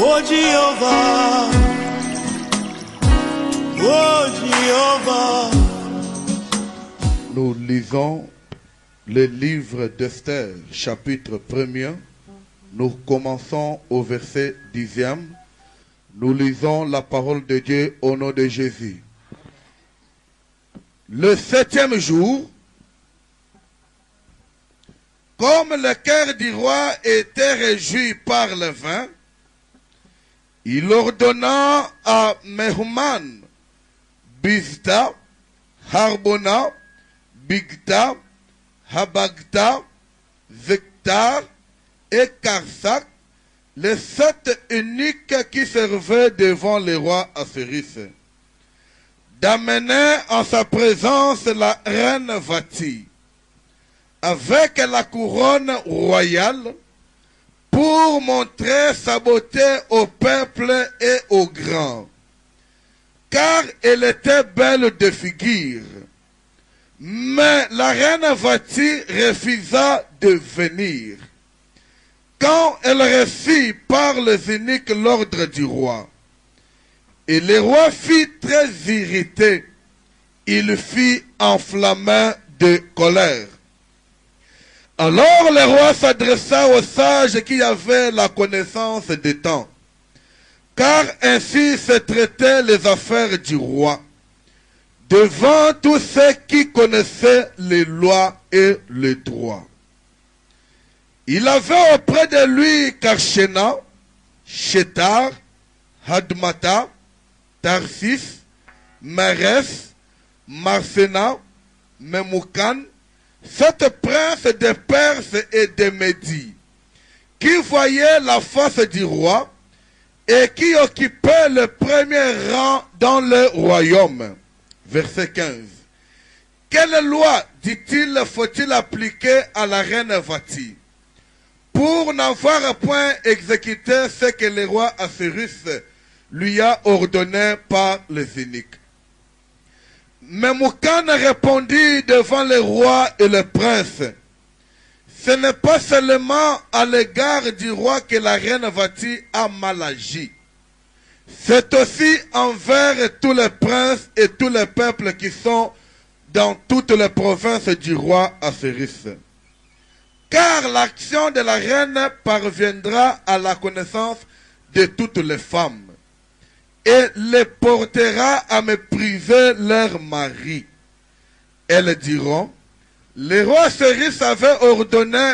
Oh Jéhovah, oh Jéhovah. Nous lisons le livre d'Esther, chapitre 1er. Nous commençons au verset 10e. Nous lisons la parole de Dieu au nom de Jésus. Le 7e jour, comme le cœur du roi était réjoui par le vin, il ordonna à Mehuman, Bizta, Harbona, Bigta, Habagta, Zektar et Karsak, les 7 eunuques qui servaient devant le roi Assuérus, d'amener en sa présence la reine Vati, avec la couronne royale, pour montrer sa beauté au peuple et aux grands, car elle était belle de figure. Mais la reine Vati refusa de venir. Quand elle reçut par les eunuques l'ordre du roi, et le roi fut très irrité, il fut enflammé de colère. Alors le roi s'adressa aux sages qui avaient la connaissance des temps, car ainsi se traitaient les affaires du roi, devant tous ceux qui connaissaient les lois et les droits. Il avait auprès de lui Karshena, Shetar, Hadmata, Tarsis, Meres, Marsena, Memoukan, 7 princes de Perse et de Médie, qui voyaient la face du roi et qui occupaient le premier rang dans le royaume. Verset 15. Quelle loi, dit-il, faut-il appliquer à la reine Vati, pour n'avoir point exécuté ce que le roi Assuérus lui a ordonné par les eunuques? Memoukan répondit devant le roi et le prince, ce n'est pas seulement à l'égard du roi que la reine Vati a mal agi, c'est aussi envers tous les princes et tous les peuples qui sont dans toutes les provinces du roi Assuérus. Car l'action de la reine parviendra à la connaissance de toutes les femmes, et les portera à mépriser leur mari. Elles diront, le roi Assuérus avait ordonné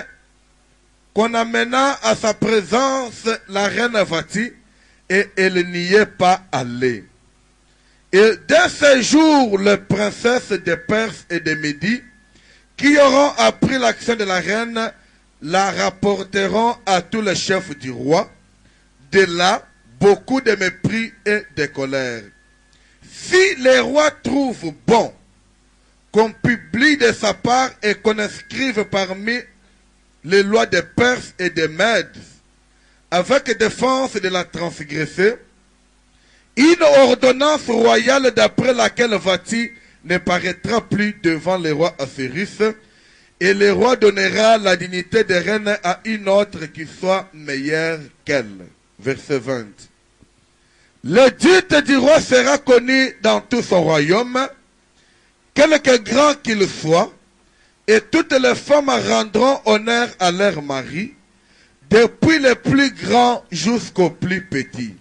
qu'on amena à sa présence la reine Vati, et elle n'y est pas allée. Et dès ce jour, les princesses de Perse et de Médie, qui auront appris l'action de la reine, la rapporteront à tous les chefs du roi. De là, beaucoup de mépris et de colère. Si le roi trouve bon qu'on publie de sa part et qu'on inscrive parmi les lois de Perse et de Mèdes, avec défense de la transgresser, une ordonnance royale d'après laquelle Vati ne paraîtra plus devant le roi Assuérus, et le roi donnera la dignité de reine à une autre qui soit meilleure qu'elle. Verset 20. Le dieu du roi sera connu dans tout son royaume, quelque grand qu'il soit, et toutes les femmes rendront honneur à leur mari, depuis le plus grand jusqu'au plus petit.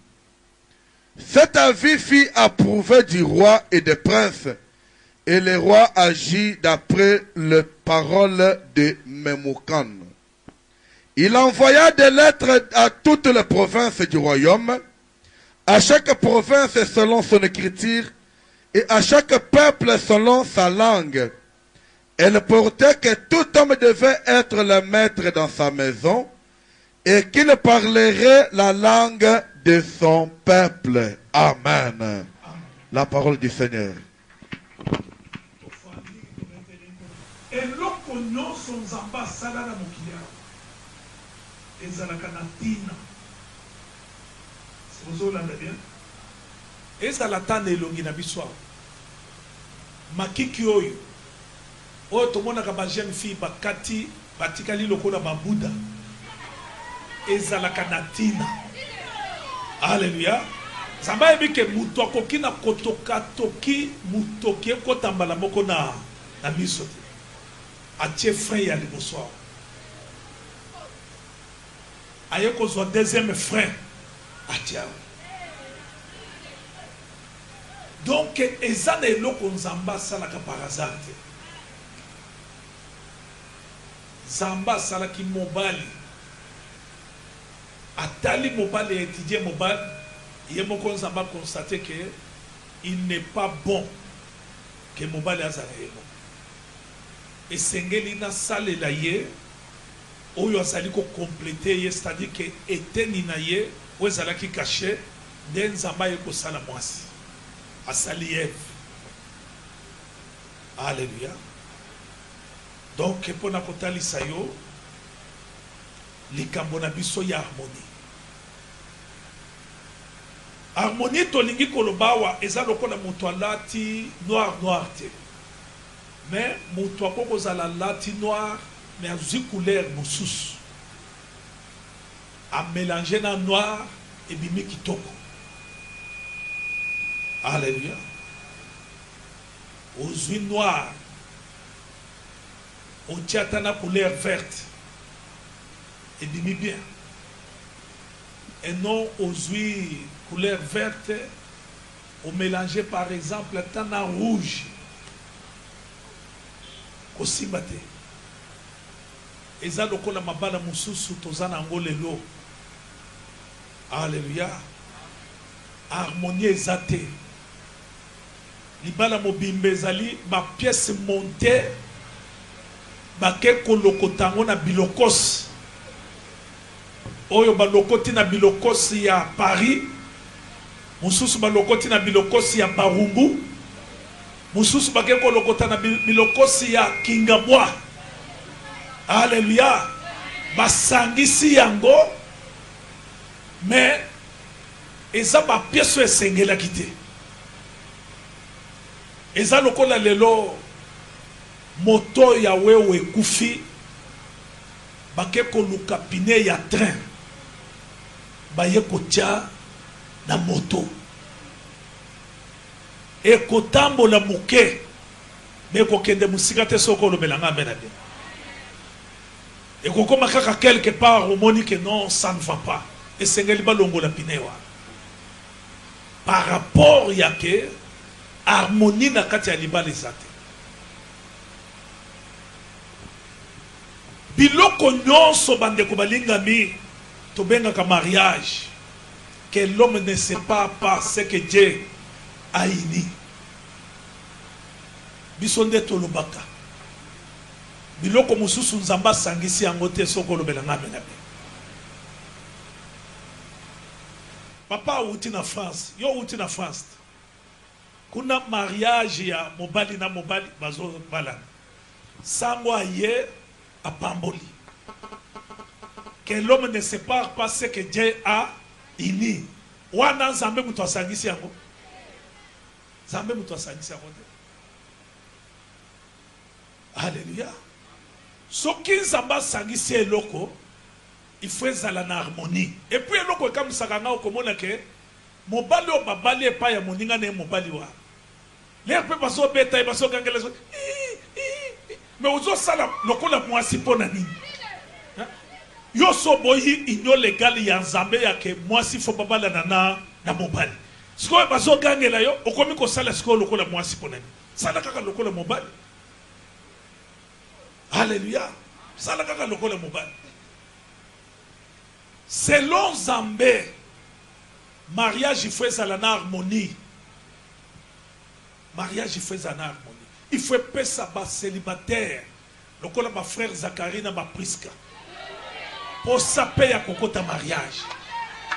Cet avis fut approuvé du roi et des princes, et le roi agit d'après les paroles de Memoukan. Il envoya des lettres à toutes les provinces du royaume, à chaque province selon son écriture, et à chaque peuple selon sa langue. Elle portait que tout homme devait être le maître dans sa maison, et qu'il parlerait la langue de son peuple. Amen. La parole du Seigneur. makiki oyo oyo tomonaka ba jeune fille bakati batikali lokola babuda ezalaka na tina Alléluia. Zamba yebi ke mutu akoki na kotoka toki mutoki ekotambala moko na miso te. Atie frein ya liboso awa. Aye kozwa deuxième frein atie awa. Donc eza na eloko nzamba asalaka par hasard te. Nzamba asalaki mobali. Atali mobali étudier mobali. Yemoko nzamba constaté que il n'est pas bon que mobali azala yemo. Et sengeli na sale la ye oyo azali ko compléter ye, c'est-à-dire que eteni na ye o ezala ki caché den nzamba ye ko sala mwasi. Asali Ève. Alléluia. Donc pour na kotali sayo likambo na biso ya harmonie. Harmonie tolingi kolobawa eza lokola mutu alati noir te. Mais mutu akoko zala lati noir mais azwi couleur mosusu. A mélanger na noir et bimi kitoko. Alléluia. Ozwi noir. On tient na couleur verte. Et bimi bien. Et non ozwi couleur verte, on mélangeait par exemple tana rouge. Kosimate. Eza lokola mabala mususu tozana ngolelo. Alléluia. Harmonie ezate. Libala mobimbe ezali ba pièce montée ba ke kolokotango na bilokos. Oyo ba lokoti na bilokos ya Paris. Mususu balokoti na bilokosi ya Barumbu. Mususu bakeko lokota na bilokosi ya Kingabwa. Alléluia. Basangisi yango. Mais eza ba pièce esengela kite. Eza lokola lelo moto ya wewe kufi. Bakeko luka pine ya train. Baye kotia na moto e kotambo la muke me ko kende musika te soko lo belanga bena bien e ko koma kaka quelque part au moni que non ça ne va pas et sengeli balongo la pinewa par rapport ya ke harmonie na kati ya libala ezate biloko nyonso bandeko balingami tobengaka mariage que l'homme ne sépare pas ce que Dieu a uni. Bisonde tolobaka. Biloko mususu nzamba sangisi yango te soko lobelanga menabe. Papa uti na France, yo uti na France. Kuna mariage ya mobali na mobali bazo balana. Sango aye apamboli. Que l'homme ne sépare pas ce que Dieu a ini wana nzambe mutu asangisi yango nzambe mutu asangisi yango te. Alléluia. Soki nzambe asangisi eloko il faut ezala na harmonie et puis eloko ekamisaka nga okomona ke mobali o babali epa ya moninga na ye mobali wa le mpe bazobeta ye bazogangela mais ozosala lokola mwasi mpo na nini? Yo so boyi inyo legal ya nzambe ya ke mwasi fo babala na mobali. Siko bazo gangela yo okomi ko sala siko lokola mwasi ponani. Sala kaka lokola mobali. Alléluia. Sala kaka lokola mobali. Selon Nzambe, mariage il faut ça la harmonie. Mariage il faut ça na harmonie. Il faut pas ça ba célibataire. Lokola ma frère Zacharie na ba Priska. Pour saper à kokota mariage.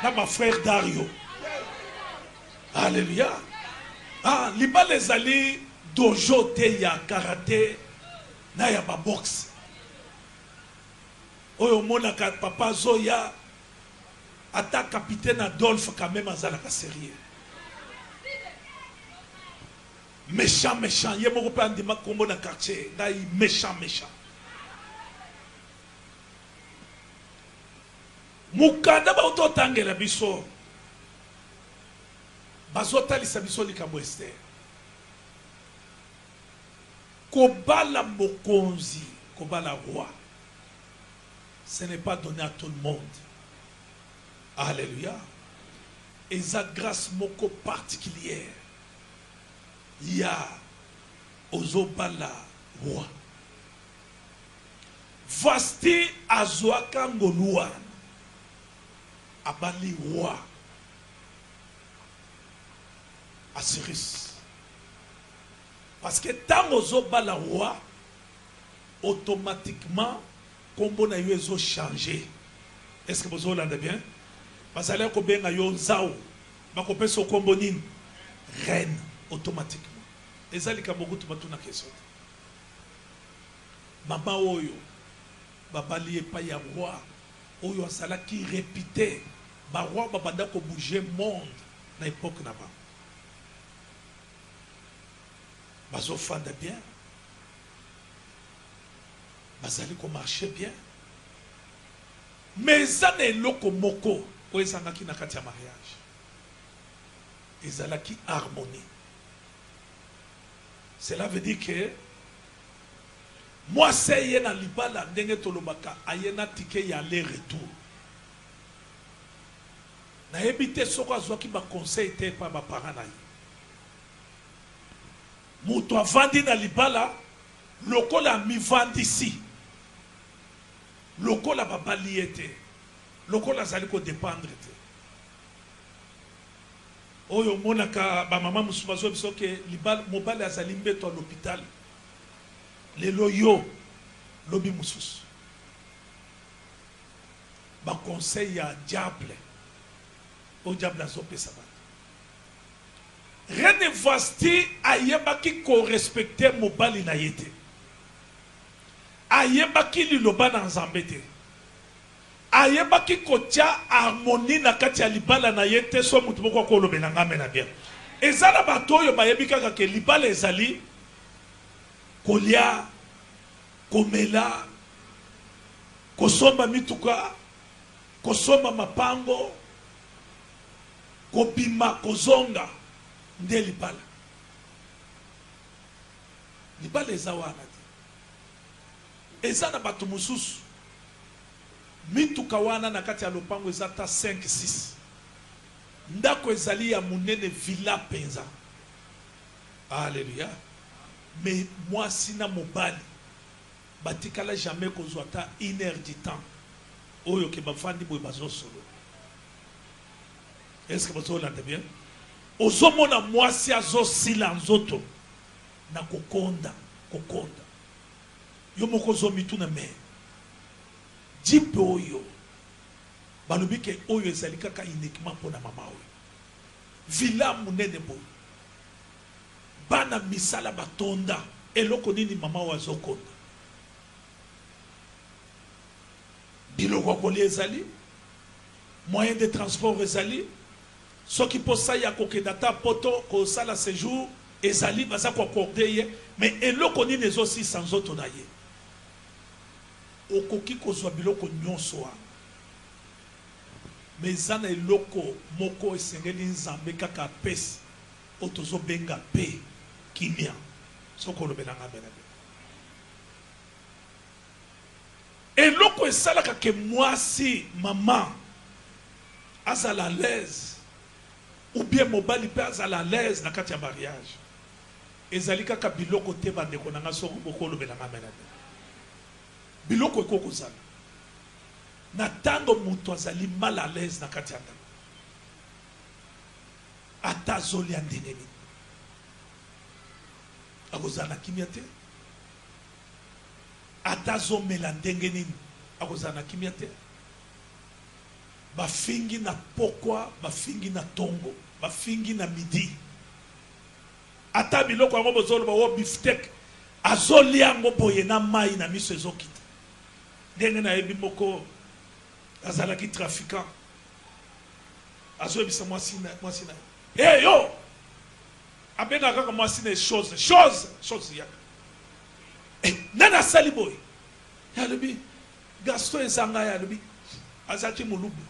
Na ma frère Dario. Alléluia. Ah, liba les ali dojo te ya karaté na ya ba boxe. Oyo mona ka papa Zoya ata capitaine Adolphe quand même azala ka sérieux. Méchant méchant, yé moko pa ndima kombo na quartier, na méchant méchant. Mukanda ba utotangela biso bazotalisa biso likambo Esther. Kobala mokonzi, kobala roi, ce n'est pas donné à tout le monde. Alléluia. Et sa grâce moko particulière. Il y a Ozobala roi. Vasti Azoaka Ngoluan. Abali roi. Assyrus. Parce que tant Ozobala roi, automatiquement, combo na yo ezo changé. Est-ce que vous l'entendez bien? Parce que ko benga yo nzao, ba ko pesa combo nini? Reine automatiquement. Ezali ka bokutu batuna question. Mama oyo babali epa ya roi oyo asala ki répité ba roi babanda ko bouger monde na époque na ba. Bazo fanda bien. Bazali ko marcher bien. Mais ça n'est loko moko o ezangaki na kati ya mariage. Ezalaki harmonie. Cela veut dire que moi c'est yena libala ndenge tolobaka ayena tike ya aller retour. Na ebite soko azwaki ba conseil te pa ba parents na ye. Muto avandi na libala lokola mi vandi ici. Lokola babali ete. Lokola zali ko dépendre te. Oyo monaka ba mama musubazo biso ke libal mobile azali mbeto à l'hôpital. Lelo yo lobi mususu. Ba conseil ya diable. O diable azopesa ba. Reine Vasti ayebaki ko respecter mobile na yete. Ayebaki liloba na nzambe te. Ayebaki kotia harmonie na kati ya libala na yete so mutu boko ko lobela ngame na bien. Ezala batoyo bayebika ka ke libala ezali kolia komela kosomba mituka kosomba mapango kobima kozonga nde libala. Libala ezawana. Ezana batu mususu mituka wana na kati ya lopango ezata 5-6 ndako ezali ya munene villa penza. Alléluia. Mais moi sina mobali batikala jamais kozwa ta 1 heure du temps oyo ke bafandi boy bazo solo. Est-ce que vous entendez bien? Ozomona moi si azo silanzoto na kokonda yo moko zomi tu na me jipe oyo balobi ke oyo ezali kaka uniquement pona mama oyo villa munene boy bana misala batonda eloko nini mama oyo azokonda biloko kolia ezali moyen de transport ezali soki posa ya kokenda ta poto kosala séjour ezali baza ko accorder ye mais eloko nini ezosi sans autre na ye okoki kozwa biloko nyonso wa mais zana eloko moko esengeli nzambe kaka apesi otozo benga pe kimia soko lobelanga bena eloko esalaka ke mwasi mama azala à l'aise ou bien mobali pe azala à l'aise na kati ya mariage ezali kaka biloko te bandeko nanga soko boko lobelanga bena biloko ekoko zala na tango mutu azali mal à l'aise na kati ya ndako ata azolia ndenge nini akozala na kimia te ata azomela ndenge nini akozala na kimia te bafingi na pokwa bafingi na tongo bafingi na midi ata biloko yango bozoloba wo biftek azolia yango boye na mai na miso ezokita ndenge na yebi moko azalaki trafiquant azoyebisa mwasi na hey yo abenga kaka mwasi na chose ya nana sali boy ya lobi Gaston ezanga ya lobi azaki mulubu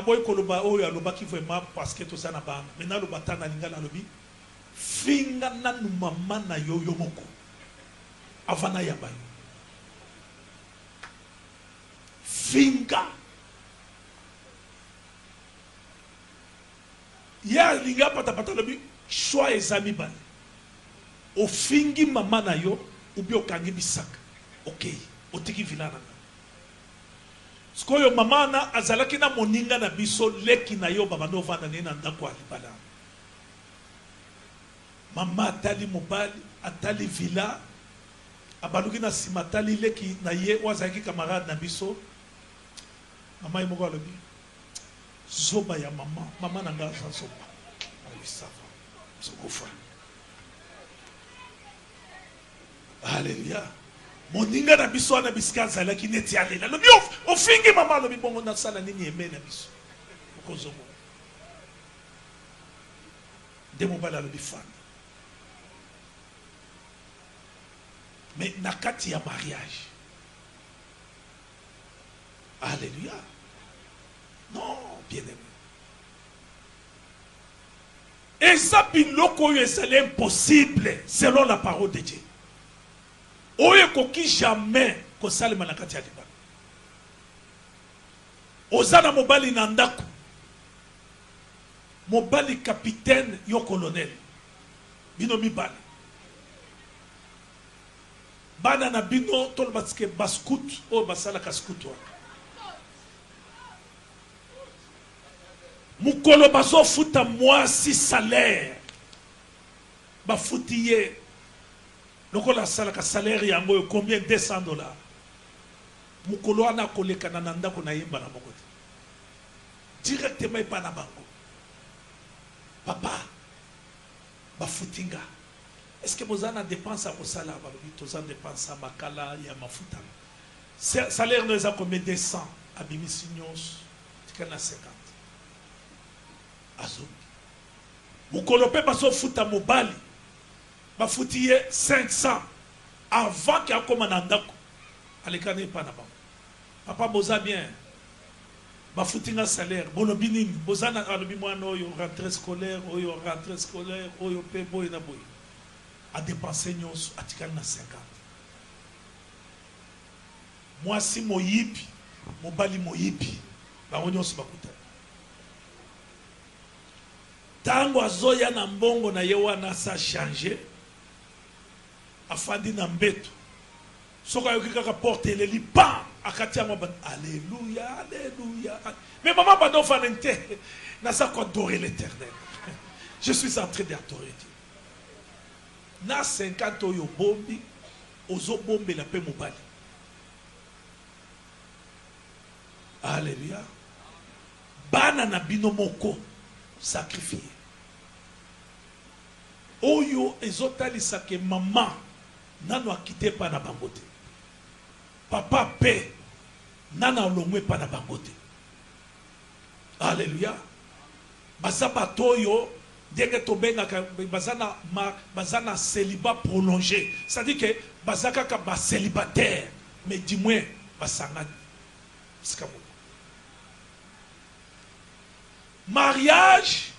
boy koloba oyo aloba ki vraiment parce que tout ça na ba mais na loba tana linga na lobi finga nanu mama na yo moko avana ya ba finga ya linga pata lobi choix ezami bale o fingi mama na yo ubi okangi bisaka ok otiki vilana skoyo mama na azalaki na moninga na biso leki na yo babando vanda ne na ndako alibala mama atali mobali atali villa abaluki na sima atali leki na ye wazaki camarade na biso mama imoko alobi zoba ya mama na nga za zoba alisava sokofa Alléluia. Moninga na biso na bisika zalaki neti alela. Lobi ofingi mama lobi bongo na sala nini eme na biso. Okozomo. Demo bala lobi fan. Mais na kati ya mariage. Alléluia. Non, bien aimé. Et ça biloko yo c'est impossible selon la parole de Dieu. Oye koki jamais ko salima na kati ya libala. Ozana mobali na ndako. Mobali capitaine yo colonel. Bino mibali. Bana na bino tol batike baskut o basala ka skutwa. Mukolo baso futa mwasi salaire. Ba futiye. Lokola sala ka salaire yango combien $200. Mukolo ana koleka na ndako na yemba na moko. Directement pa na bango. Papa ba futinga. Est-ce que vous avez dépense à Osala, vous avez dépense à Makala, il y a Mafuta. Salaire nous a combien 200 à Bimisignos, tu as 50. Azo. Vous colopez pas son foot à Mobali. Ba foutier 500 avant qu'il y ait comme un andako. Allez, quand pas là-bas. Papa boza bien. Ba foutinga salaire. Bolobini, boza na alobi moano yo rentrée scolaire, oyo rentrée scolaire, oyo pe boy na boy. A dépenser nyonso atikali na 50. Moi si moyibi, mobali moyibi, ba nyonso bakuta. Tango azoya na mbongo na ye wana sa changer. Afandi na mbeto. Soka yoki kaka porte le li pan akati ama ban alléluia alléluia. Mais maman bado fanente na sa ko adorer l'Éternel. Je suis en train d'adorer Dieu. Na 50 oyo bombi ozo bombe la pe mobali. Alléluia. Bana na bino moko sacrifié. Oyo ezotali ke maman nano akite pa na bangote. Papa pe nana olongwe pa na bangote. Alléluia. Basaba toyo dès to benga bazana célibat prolongé. Ça dit que bazaka ka ba célibataire mais du moins basangani. Mariage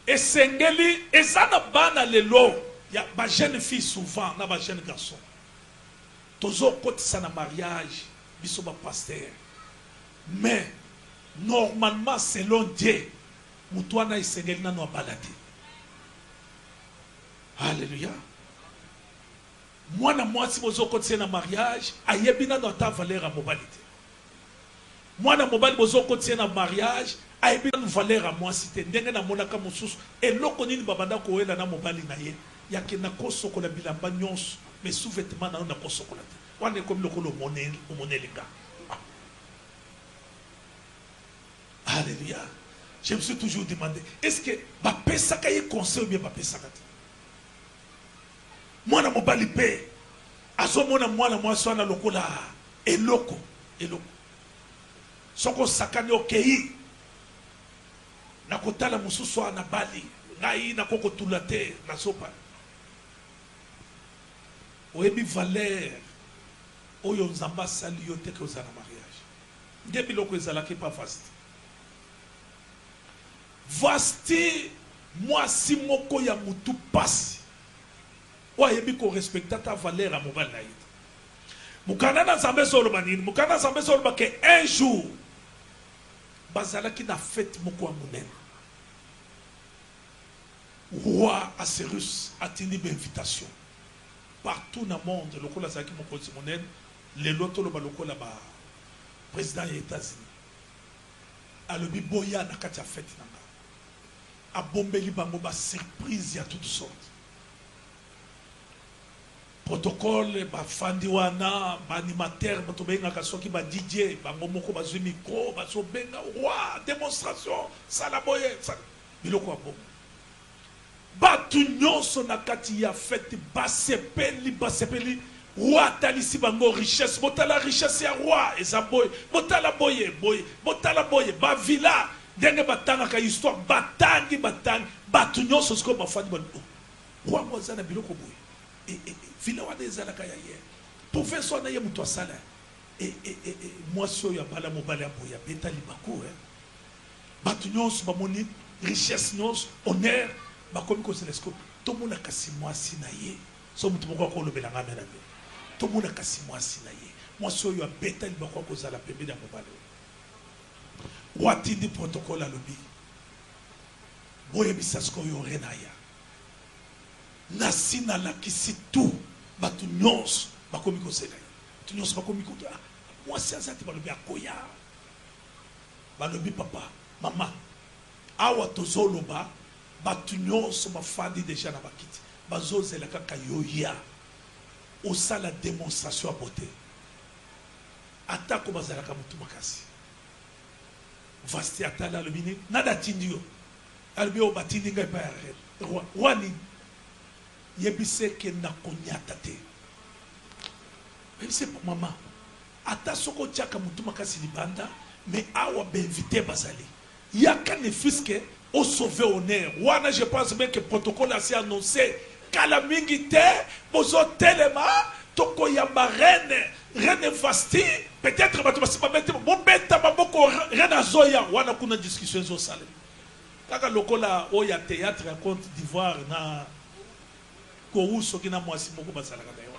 et sengeli et ça na bana lelo ya ba jeune fille souvent na ba jeune garçon. Tozo kotisa na mariage biso ba pasteur. Mais normalement selon Dieu Mutwana isengeli na no balade. Alléluia. Mwana mwasi bozo kotise na mariage ayebi na no ta valeur a mobilité. Mwana mobali bozo kotise na mariage ayebi na valeur a mwasi te ndenge na monaka mususu eloko nini babanda ko wela na mobali na ye yake na kosokola bilamba nyonso mais sous-vêtement na kosokola te. Wana comme lokolo monelinga. Alléluia. Je me suis toujours demandé, est-ce que Bapé Sakaye conseil ou bien Bapé Sakati? Moi, na mobali pe, aso mona mwana mwaso na lokola eloko. Soko sakani okei. Na kotala mususu na bali, ngai na koko tulate na sopa. Oyebi valeur oyo nzamba sali yo te ke ozana mariage. Ndebi loko ezalaki pas facile. Vasti moi si moko ya mutu pasi oyebi ko respecta ta valeur à mobile na ita mukana na zambe solo banini mukana zambe solo ba que un jour bazala ki na fête moko amunene roi Asserus a tenu une invitation partout dans le monde lokola zaki moko simonene le loto lo ba lokola ba président des États-Unis alobi boya na kati ya fête na a bombeli bango ba surprise ya toutes sortes protocole ba fandi wana ba animateur bato benga soki ba DJ bango moko ba zwi micro ba so benga wa démonstration sala boye biloko abo batu nyonso na kati ya fête ba sepeli roi talisi bango richesse botala richesse ya roi eza boye botala boye ba villa denge batanga ka histoire batangi batu nyonso siko bafandi ba roi moza na biloko boye villa wana ezala ka ya ye professeur na ye muto asala moi so ya bala mobala boya beta libako batu nyonso bamoni richesse nyonso honneur bakomi ko telescope to mona kasi mwasi na ye so mutu moko ko lobela ngame na be to mona kasi mwasi na ye moi so ya beta libako ko zala pembe na mobala watindi protocole alobi boye bisasko yo renaya nasi na lakisi tu batu nyonso bakomi ko sela tu nyonso bakomi ko mwasi azati balobi akoya balobi papa mama awa tozoloba batu nyonso bafandi déjà na bakiti bazozela kaka yoya osala démonstration à beauté atako bazalaka mutu makasi vasti atala lobini nada tindio albi o batindi ngai pa wani yebise ke na konyata te yebise mama ata soko tiaka mutu makasi libanda mais awa benvité bazali yaka ne fiske au sauver honneur wana je pense bien que protocole a s'est annoncé kala mingi te bozo telema toko ya reine vasti peut-être bato basiba bete bon beta baboko reine azoya wana kuna discussion zo sale kaka lokola oya théâtre à Côte d'Ivoire na koruso kina mwasi moko basala kada yo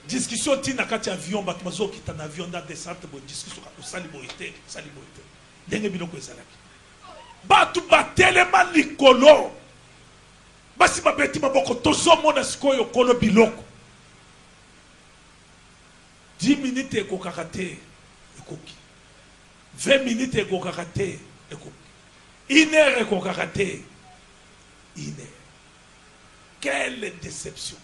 discussion tina kati avion bato bazo kita na avion da descente bo discussion ka sali boite ndenge biloko ezalaki batu batelema likolo basi babeti maboko tozomona sikoyo kolo biloko 10 minutes ekokaka te ekoki 20 minutes ekokaka te ekoki 1 heure ekokaka te 1 heure. Quelle déception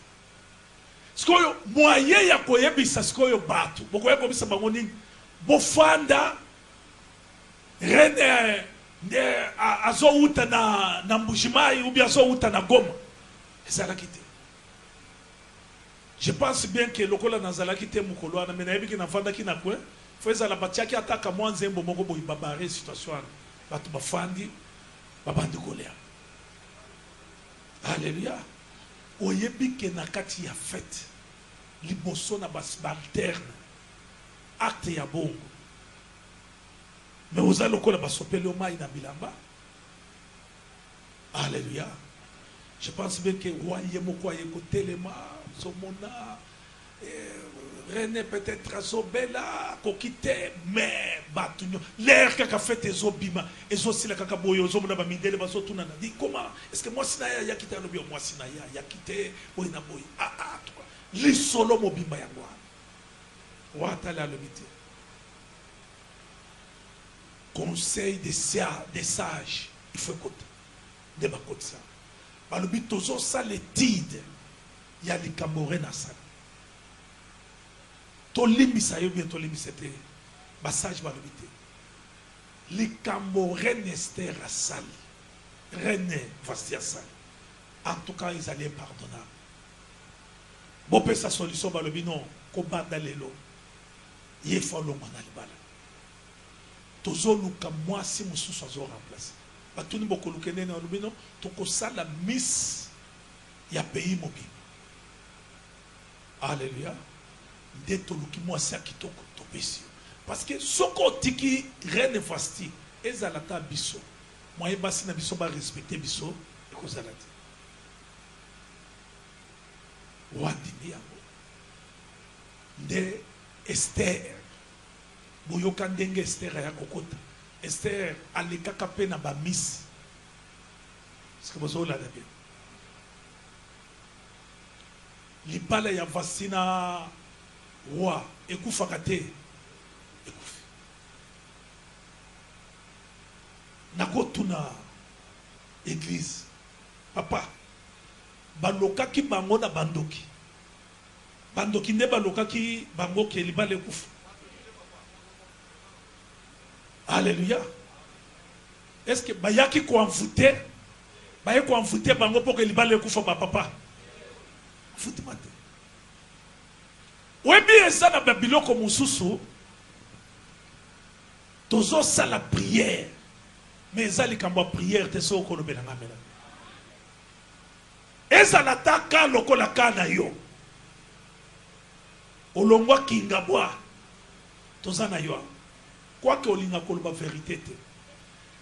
sikoyo moyen ya koyebisa sikoyo batu bokoya kobisa bango nini bofanda rene azo uta na Mbujimai ou bien azo uta na Goma ezalaki te. Je pense bien que lokola nazalaki te mukolo wana mais nayebi ki navandaki na kwe fo ezala batiaki ataka mwa nzembo moko boyi babare situation wana batu bafandi babandi kolea. Alléluia. Oyebi ke na kati ya fête liboso na basbalterne acte ya bongo mais oza lokola basopeli o mai na bilamba. Alléluia. Je pense bien que roi yemoko ayeko telema somona reine peut-être azobela kokite mais batunyo l'air kaka fête ezobima ezosila kaka boyo ezomona ba mindele bazotuna na di comment est-ce que moi sinaya yakite alobi moi sinaya yakite boy na boy toi li solo mobimba yango wata la lobité conseil des sages il faut écouter de ba côté ça ba lobi tozo ça l'étude ya likamore na ça tolimbisa yo bien tolimbisa te basage ba lobi te likamore Esther asali reine Vasti asali en tout cas ils allaient pardonnable bope sa solution ba lobi non ko banda lelo ye folo mana libala tozo luka mwasi mususu azo remplacer batuni boko lukene na lobi non toko sala miss ya pays mobile. Alléluia. Ndeto luki mwasi akitoko topesi parce que soko tiki reine Vasti ezalata biso moyen basi na biso ba respecter biso ekozala te wandimi yango nde Esther boyoka ndenge Esther ya kokota Esther alekaka pe na ba miss parce que bozola na bien libala ya vasina roi ekufaka te ekufi nakotuna église papa balokaki bango na bandoki bandoki nde balokaki bango ke libala ekufa alléluia est-ce que bayaki koenvoûter baye koenvoûter bango pour que libala ekufa ba papa futimate webi eza na babiloko mosusu tozosala prière mais eza likambo ya prière te so okolobelanga mena ezala ta ka lokola ka na yo olongwa kingabwa toza na yo kwake olinga koloba vérité te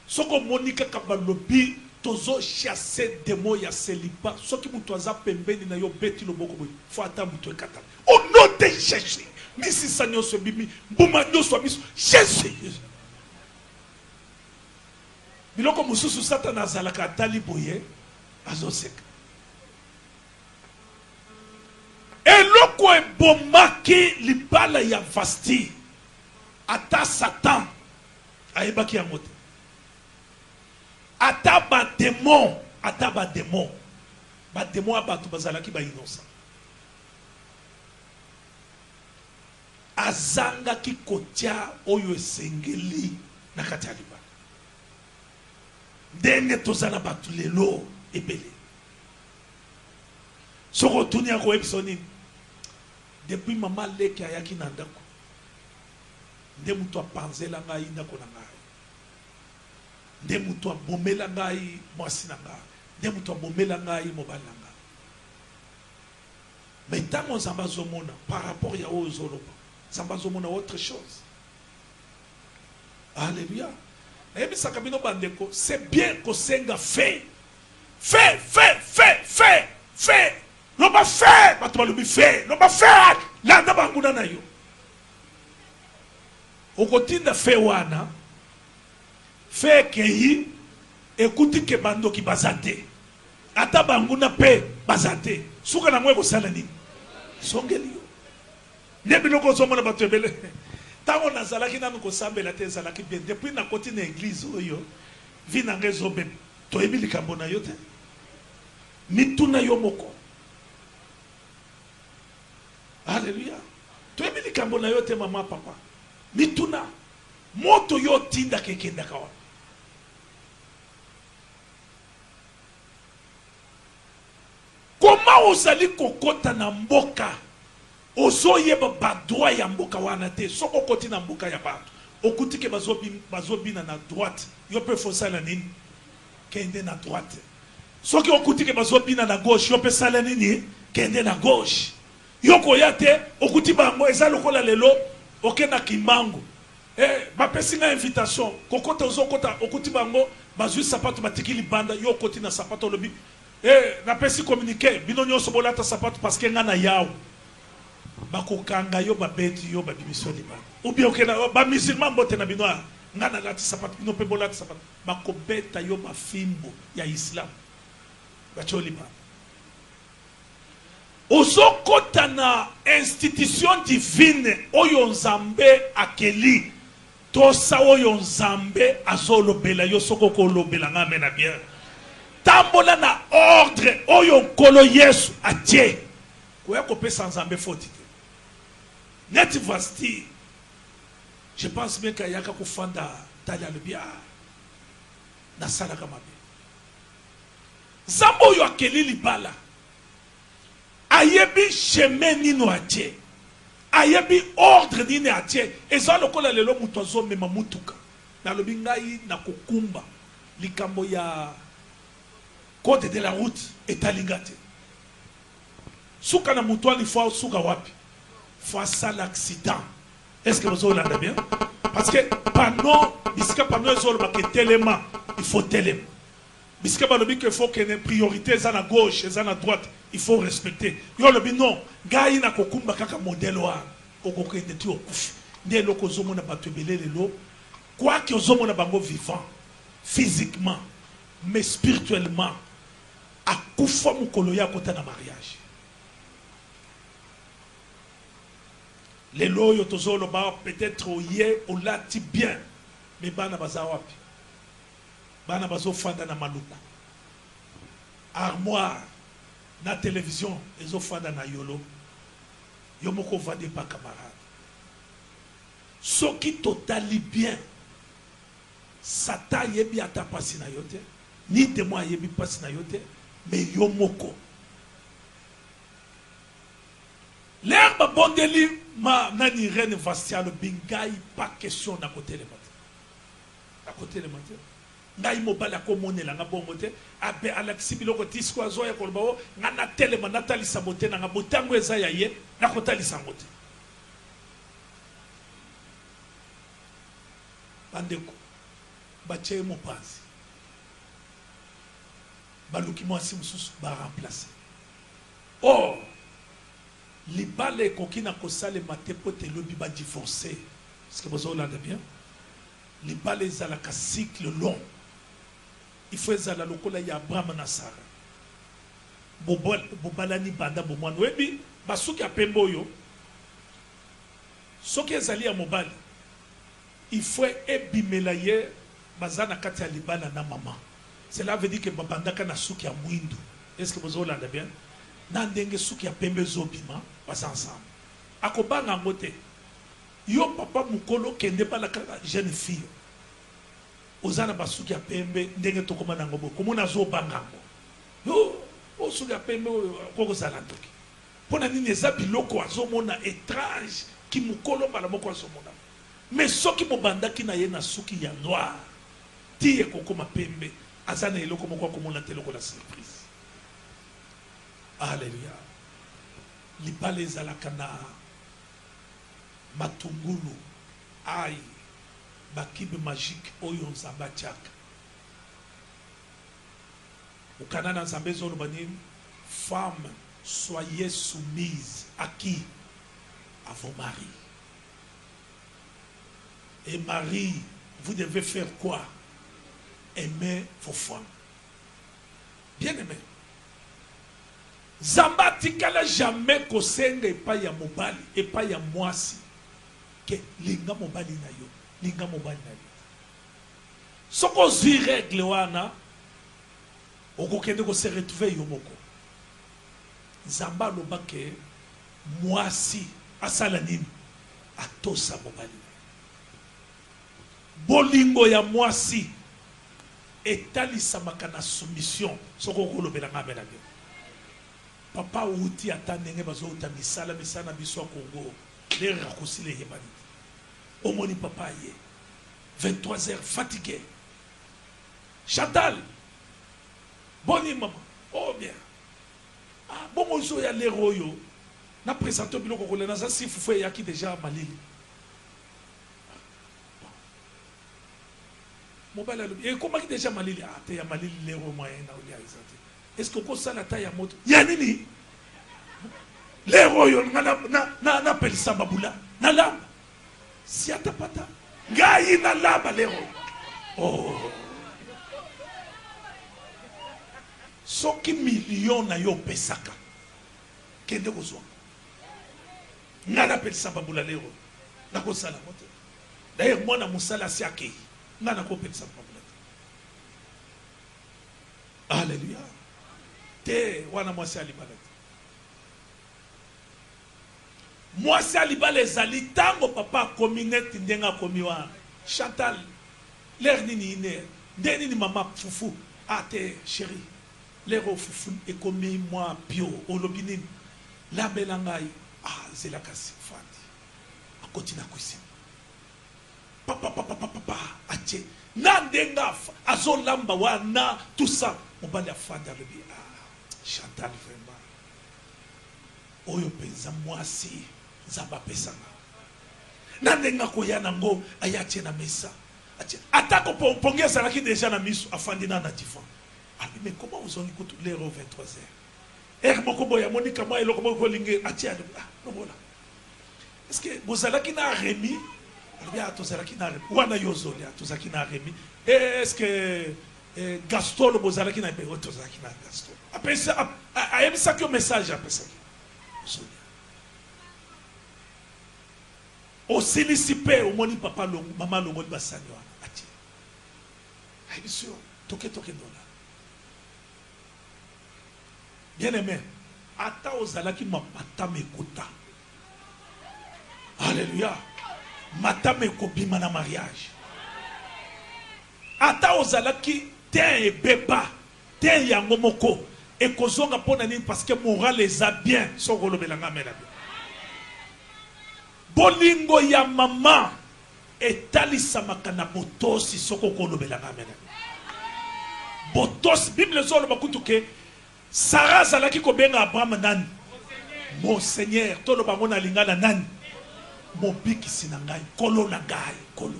soko moni kaka balobi tozo chasser démon ya célibat soki mutu aza pembeni na yo beti loboko boy fo ata mutu ekata au nom de Jésus misi sanyo so bimi mbuma nyoso miso Jésus biloko mususu satana azalaka atali boye azoseka eloko ebomaki libala ya Vasti ata Satan ayebaki yango te ata ba démon abatu bazalaki ba innocent azangaki kotia oyo esengeli na kati ya libala ndenge tozana batu lelo ebele soko tunia ko episode depuis mama leki ayaki na ndako nde mutu apanzela ngai ndako na ngai nde mutu abomela ngai mwasi na ngai nde mutu abomela ngai mobali na ngai mais ntango nzambe azomona par rapport ya oyo ozoloba nzambe azomona autre chose alléluia nayebisaka bino bandeko c'est bien kosenga fait loba fait bato balobi fait loba fait landa banguna na yo okotinda fait wana fait kei ekuti ke bandoki bazate ata banguna pe bazate suka na mwe kosala nini songeli yo nde biloko ozomona bato ebele ntango nazalaki nanu kosambela te ezalaki bien depuis nakoti na église oyo vi na ngai ezobema toyebi likambo na yo te mituna yo moko alléluia toyebi likambo na yo te mama papa mituna moto yo tinda kekendaka wana koma ozali kokota na mboka ozoyeba badroit ya mboka wana te soko okoti na mboka ya bato okuti ke bazobina na droite yo pe fosala nini kende na droite soki okuti ke bazobina na gauche yo pe sala nini kende na gauche yo koya te okuti bango eza lokola lelo okena kimbangu bapesi nga invitation kokota ozokota okuti bango bazwi sapato batiki libanda yo okoti na sapato olobi napesi communiqué bino nyonso bolata sapato parce que nga na yawo bakokanga yo babeti yo babimiso libanda ou bien okena bamusulman mbote na bino nga na lati sapato bino pe bolata sapato bakobeta yo bafimbo ya islam bacho libanda ozokota na institution divine oyo nzambe akeli tosa oyo nzambe azolobela yo soko kolobela nga mena bien tambola na ordre oyo nkolo Yesu atie koya kopesa nzambe foti te neti Vasti je pense bien kayaka kufanda tali alobia na salaka mabe nzambe oyo akeli libala ayebi chemin nino atie ayebi ordre nini atie eza lokola lelo mutu azomema mutuka nalobi ngai na kokumba likambo ya code de la route etalinga te suka na mutu alifo suka wapi faut ça l'accident est-ce que vous olanda bien parce que panneau bisika pano ezoloba ke telema il faut telema bisika balobi ke faut que priorité eza na gauche eza na droite il faut respecter yo lobi non ngai na kokumba kaka modèle wana okokende ti okufi nde eloko ozomona bato ebele lelo quoique ozomona bango vivant physiquement mais spirituellement akufa mokolo ya kota na mariage lelo oyo tozoloba peut-être oye olati bien mais bana baza wapi bana bazofanda na maluku armoire na télévision ezofanda na yolo yo moko vande pa camarade soki totali bien sata yebi ata pasi na yote ni témoin yebi pasi na yote mais yo moko l'herbe bondeli ma nani reine vastiale bingai pas question na côté le matin à côté le matin ngai mobala ko monela nga bongo te abe alexi biloko tisko azoya ko bawo ngana telema natali sabote na ngabotango eza ya ye na kotali sabote bandeko bache mo panzi baluki mo asi mususu ba remplacer oh libale kokina kosale matepo te lobi ba divorcer est-ce que vous entendez bien libale ezala ka cycle long il faut ezala lokola ya Abraham na Sarah bobalani banda bomwana webi basuki apembo yo soki ezali ya mobali il faut ebimela ye bazana kati ya libala na maman cela veut dire que babandaka na suki ya mwindu est-ce que vous entendez bien na ndenge suki ya pembe zobima basa ensemble akobanga ngote yo papa mukolo kende bala kaka jeune fille ozana basuki ya pembe ndenge tokoma nango bo komona zo bangango yo osuki ya pembe koko sala ntoki pona nini eza biloko azomona étrange ki mukolo bala moko azomona mais soki mobandaki na ye na suki ya noir tiye kokoma pembe azana eloko moko komona teloko la surprise. Alléluia. Libale ezalaka na matungulu ai bakibe magique oyo nzambe atiaka ukana na nzambe ezoloba nini femme soyez soumise à qui à vos maris et mari vous devez faire quoi aimer vos femmes bien aimé Zamba tikala jamais kosenga epai ya mobali epai ya mwasi ke linga mobali na yo linga mobali na yo soko zi règle wana okokende ko se retrouver yo moko Zamba loba ke mwasi asala nini atosa mobali bolingo ya mwasi etalisamaka na soumission soko kolobela ngabela yo papa outi atandenge bazouta misala misana biso Congo les raccourcis les yebani omoni papa ye 23h fatigué Chantal boni maman oh bien ah bon ozo ya lero yo na présenter biloko ko na sa sifufu ya ki déjà malili mobile et comment qui déjà malili ah te ya malili lero moyen na oli exact. Est-ce que vous avez la moto? Yanini les royaux na pelisa babula na lamba si atapata ngai na lamba les royaux oh soki million na yo pesaka kende kozwa ngana pelisa babula les royaux na ko sala moto d'ailleurs moi na musala si akei ngana ko pelisa babula. Alléluia. Te wana mwasi alibala mwasi alibala ezali tango papa kominete ndenga komi wa Chantal l'air nini ine ndenini mama fufu ate chérie l'air au fufu e komi moi bio olobi nini lambela ngai ah zela kasi fandi akoti na kwisi papa ache na ndenga azolamba wana tout ça mobali afanda lobi ah Chantal vraiment oyo penza mwasi nzamba pesanga na ndenga koya nango ayache na mesa Attaque pour ponguer ça qui déjà na miso afandina na tifan. Ah mais comment vous ont écouté l'heure 23h? Moko boya monika moi eloko moko linge atia no bola. Est-ce que bozalaki na remi? Bien to zalaki na remi. Wana yozolia to zalaki na remi. Est-ce que Gaston le bozalaki na be to zalaki na Gaston? Après ça a aime ça que message après ça. Au silicipé au moni papa longo maman longo basani wana atia. Aïe sûr toke dola. Bien aimé, ata ozalaki mata mekota. Alléluia. Mata mekobima na mariage. Ata ozalaki ten et beba, ten yango moko et kozonga pona nini parce que moral les a bien so kolobelanga mela bien. Bolingo ya mama etalisamaka na botosi soko kolobelanga mela. Botos Bible zolo bakutuke Sarah zalaki kobenga Abraham nani? Mon Seigneur, tolo bango na lingana nani? Mon bikisi na ngai, kolo na ngai, kolo.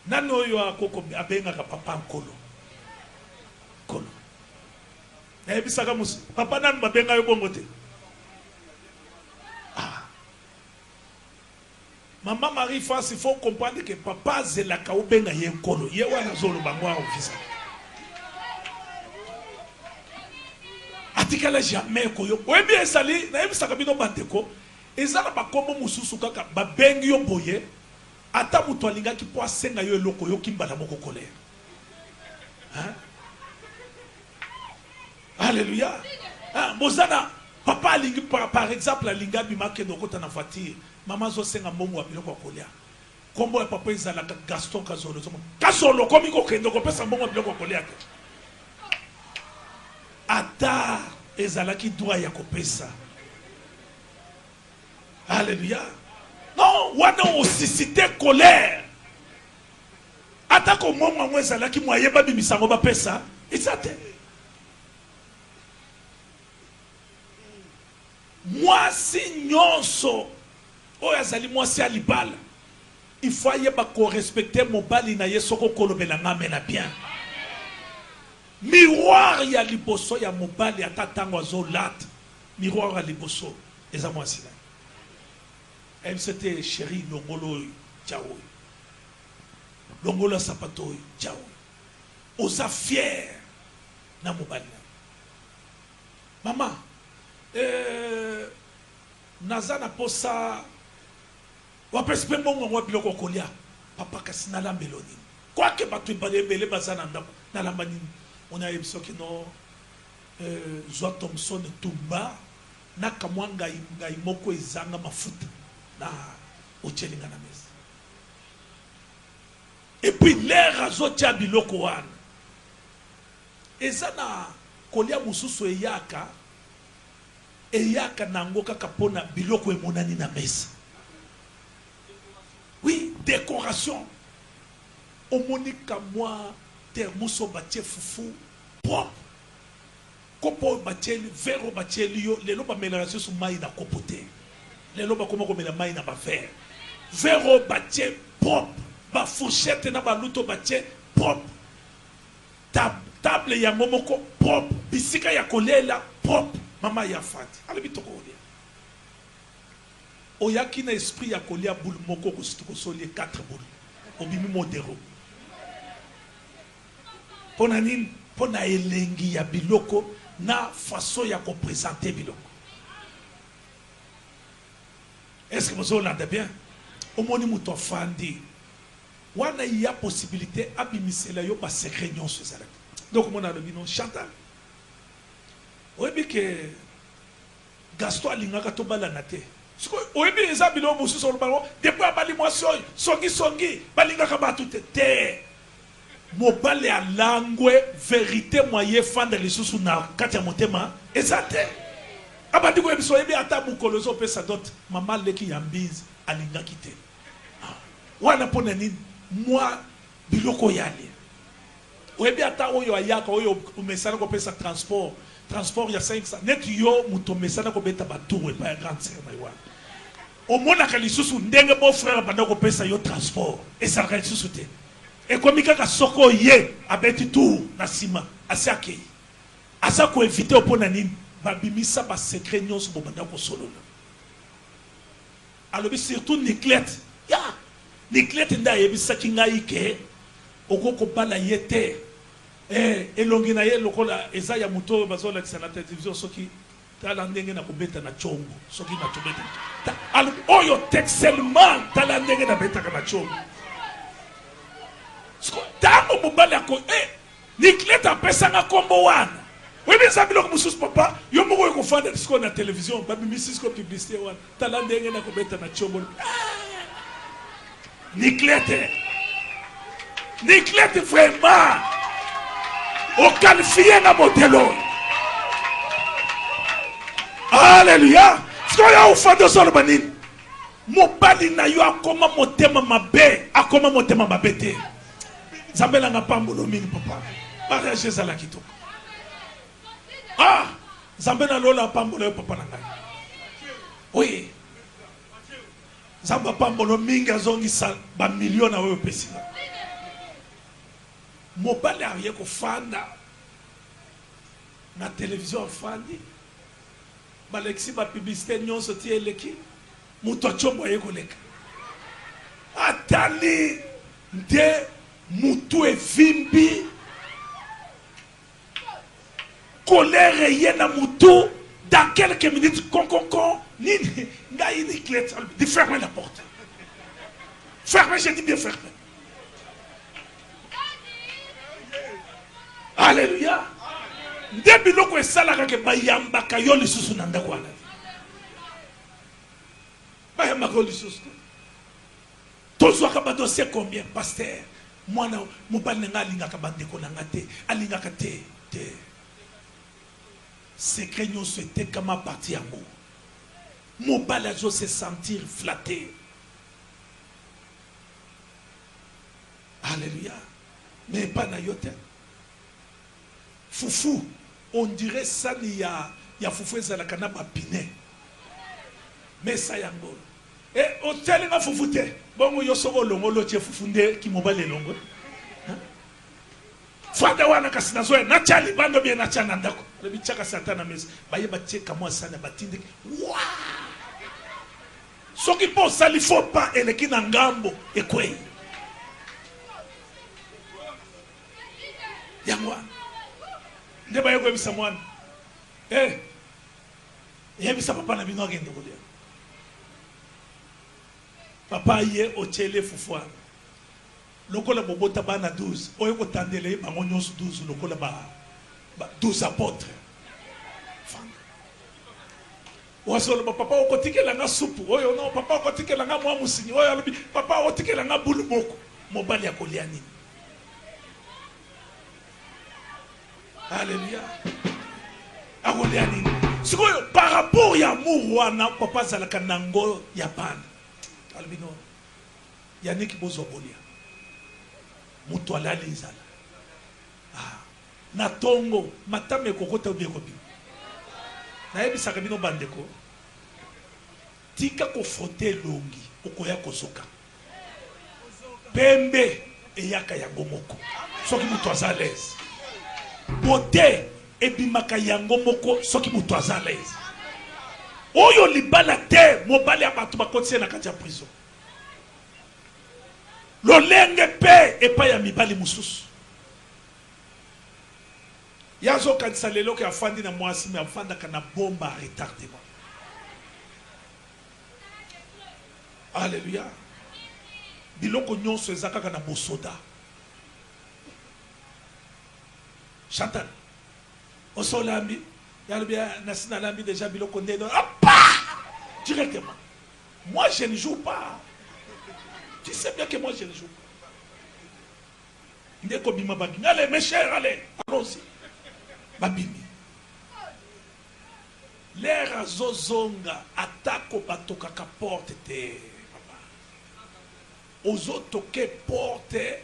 Nani oyo akoko abenga ka papa nkolo? Kolo. Na ebisaka musu, papa nani babenga yo bongo te? Maman Marie France, il faut comprendre que papa zelaka ubenga ye nkolo. Ye wana zolo bango a office. Atikala jamais koyo. Oyebi esali na ebisaka bino bandeko. Ezala bakombo mususu kaka babengi yo boye. Ata mutu alingaki po asenga yo eloko yo kimbala moko kolera. Hein? Alléluia. Ah, Mozana papa alingi par exemple alinga bimake dokota na voiture. Maman zo senga mbongo wa biloko kolia. Kombo ya papa ezala Gaston Kazolo. Kazolo komi ko kendo ko pesa mbongo wa biloko kolia. Ata ezala ki droit ya kopesa. Alléluia. Non, wana osisite colère. Ata ko mbongo mwa ezala ki mwa yeba bimisango ba pesa. Isate. Moi si nyonso oyo azali mwasi ya libala il faut yeba ko respecter mobali na ye soko kolobela ngamela bien miroir ya liboso ya mobali ata tango azolata miroir ya liboso eza mwasi na elle c'était chérie longolo ciao longola sapato ciao oza fier na mobali maman nazana posa wapesipe mbongo mwa biloko kolia papa kasi nalamba eloni kwake bato ebele baza na ndako nalamba nini ona yebisoki no zwa Thompson tumba nakamwa ngai moko ezanga mafuta na ochelinga na mesa et puis l'air azotia biloko wana eza na kolia mususu eyaka nango kaka pona biloko emonani na mesa. Oui, décoration. Omonika moi thermoso batie fufu propre. Kopo batie verre batie yo lelo ba mélanger sur mai na kopote. Lelo ba komo komela mai na ba verre. Verre batie propre. Ba fourchette na ba luto batie propre. Table ya momoko propre. Bisika ya kolela propre. Mama ya fati. Alebi toko olia. Oyaki na esprit ya kolia boule moko ko solie 4 boules. Obimi modero. Pona nini? Pona elengi ya biloko na façon ya ko présenter biloko. Est-ce que vous entendez bien? Omoni muto fandi. Wana ya possibilité abimisela yo ba secret nyonso ezala. Donc mon alobi non Chantal. Oyebi ke Gaston alingaka to bala na te. Siko oyebi eza bilo musu so lobalo depuis abali mwasi oyo songi balingaka batu te. Mobale ya langwe vérité moye fanda lisusu na kati ya motema ezate. Abadi ko ebiso oyebi ata mukolozo pesa dot mama leki ya mbizi alingaki te. Wana pona nini moi biloko yali. Oyebi ata oyo ayaka oyo umesana ko pesa transport ya 500 net yo muto mesana ko beta batour et pas grande sœur na yo. au monaka lisusu ndenge mon frère banda ko pesa yo transport et ça reste lisusu te et comme kaka soko ye abeti tout na sima asiaki asa ko éviter opona nini babimisa ba secret nyonso bo banda ko solola alors surtout Niclette ya Niclette nda yebisaki ngai ke okoko bala yete elongi na ye lokola eza ya moto bazola na télévision soki tala ndenge na kubeta na chongo soki na tubeta alors oyo texellement tala ndenge na beta na chongo sko tango mobali ako Niclette apesa nga kombo wana wewe zabilo ko mususu papa yo moko ko fanda disko na télévision babi misisko publicité wana tala ndenge na kubeta na chongo Niclette vraiment au qualifié na modelo alléluia ce qu'on a au fond de son banine mobali na yo akoma motema mabe akoma motema mabete zambela nga pambolo mingi papa para Jésus la kitoko zambela lola pambolo papa na ngai oui zamba pambolo mingi azongisa ba million na wewe pesi mobali aye ko fanda na télévision fandi balexi ba publicité nyonso ti eleki muto chombo aye ko leka atali nde mutu evimbi colère yena mutu dans quelques minutes con nini ngai Niclette de fermer la porte fermer j'ai dit bien fermer. Alléluia. Depuis loko esalaka ke bayambaka yo lisusu na ndako wana. Bayambaka yo lisusu. Tozwaka ba dossier combien pasteur? Mwana mobali nga alingaka bandeko na ngate, alingaka te. Secret nyonso etekama parti yango. Mobali azo se sentir flatté. Alléluia. Mais pas na yote. Foufou, on dirait ça il y a foufou ezalaka na bapine. Mais ça yango. Et on telle nga foufou te. Bongo yo soko longo lo tie foufou nde ki mobali longo. Fada wana kasina zo na chali bando bien na chana ndako. Le bichaka satana mes. Baye ba tie kamo sana batinde. Wa! Soki po sali faut pas eleki na ngambo ekwei. Yangwa. Ndeba yoko ebisa mwana yebisa papa na bino agende kolia papa ye ochele fufwana lokola bobota bana 12 oyo kotandele bango nyonso 12 lokola ba 12 apôtres wasolo papa okotikela nga supu oyo no papa okotikela nga mwa musini oyo alobi papa okotikela nga bulu moko mobali akolia nini. Alléluia. Par rapport à amour, papa zalaka nango ya ban. Albino. Yannick bozobolia. Mutu alali nzala. Na tongo matame kokota obiekobi. Na yebisaka bino bandeko. Tika ko frotter longi okoya kosoka. Pembe eyaka yango moko. Soki mutu azalese. Beauté ebimaka yango moko soki mutu azalese. Oyo libala te mobali abatu bakotse na kati ya prison. Lolenge pe epa ya mibali mususu. Yazo kanisa lelo ke afandi na mwasi me afanda kana bomba retardement. Alléluia. Biloko nyonso ezaka na bosoda. Chantal. Osolambi. Yalbia nasina lambi déjà biloko ndeno. Directement. Moi je ne joue pas. Tu sais bien que moi je ne joue pas. Ndeko bima babimi. Allez mes chers, allez. Allons-y. Babimi. L'air azozonga atako batoka ka porte te. Ozo toke porte.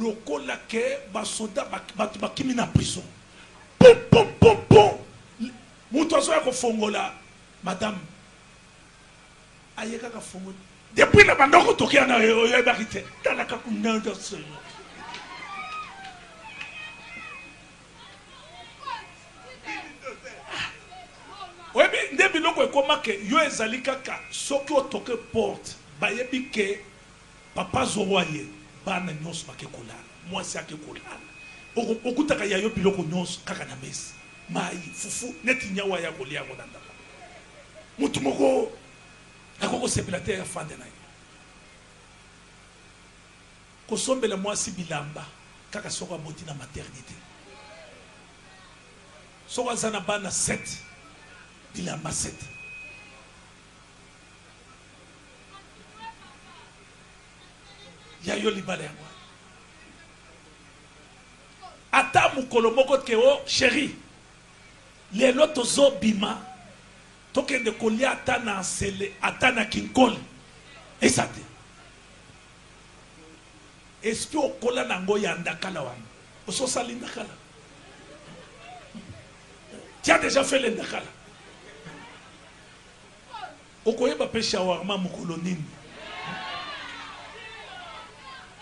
Lokola ke basoda bakimi na prison. Pom pom pom pom. Mutu azo ya kofongola madame. aye kaka fungoli depuis na bandoko tokia na oyebaki te talaka kunanda solo oyebi nde biloko ekoma ke yo ezali kaka soki otoke porte bayebi ke papa zoro aye bana nyonso bake kolala mwasi ake kolala okutaka ya yo biloko nyonso kaka na mesi mai fufu neti nyawa ya kolia yango na ndako mutu moko akokosepela te ya fande na ye kosombela mwasi bilamba kaka soko aboti na maternité soko aza na bana 7 bilamba 7 ya yo libala yango ata mukolo moko ke o chéri lelo tozo bima tokende kolia ata na nsele ata na kinkole eza te espi okola nango ya ndakala wana ososali ndakala tu as déjà fait le ndakala okoyeba pe shawarma mukolo nini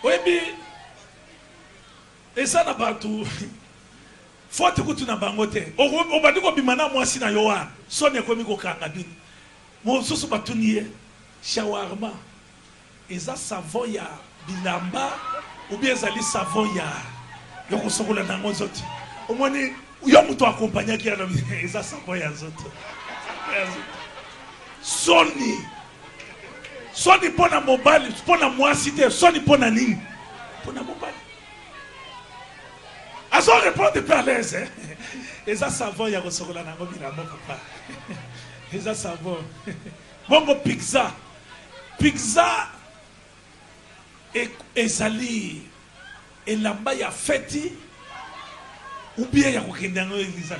oyebi eza na bato fote kutu na bango te obandi kobima na mwasi na yo wana soni ekomi kokanga bino mosusu batuni ye shawarma eza savon ya bilamba obi ezali savon ya kosokola nango nzoto omoni yo moto akompanyaki yana eza savon ya nzoto soni mpona mobali mpona mwasi te soni mpona nini mpona mobali azo répondre pe à l'aise eza savon ya kosokola nango bilamba papa eza savon bongo pizza ezali elamba ya feti ou bien ya kokende yango église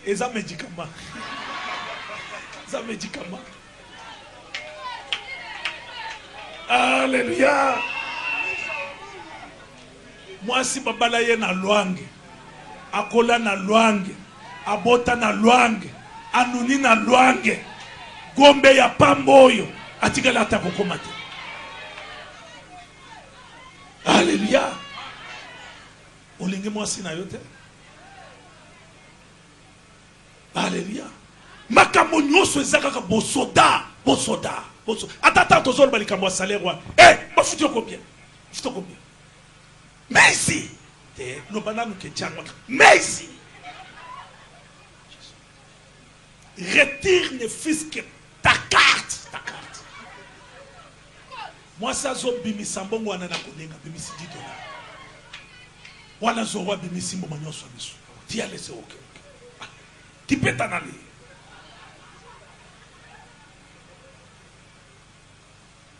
eza médicament alléluia mwasi babala ye na lwange akola na lwange abota na lwange anuni na lwange gombe ya pambo oyo atikala ata kokoma te alléluia olingi mwasi na yo te alléluia makambo nyonso eza kaka bosoda atata tozoloba likambo ya salaire wana bafuti okobien mais ici loba nanu ke tiango mais ici retire ne fils que ta carte moi ça zo bimisa mbongo wana na kolenga bimisi $10 wana zo wa bimisi mbongo nyonso biso ti alese oke ti peta na li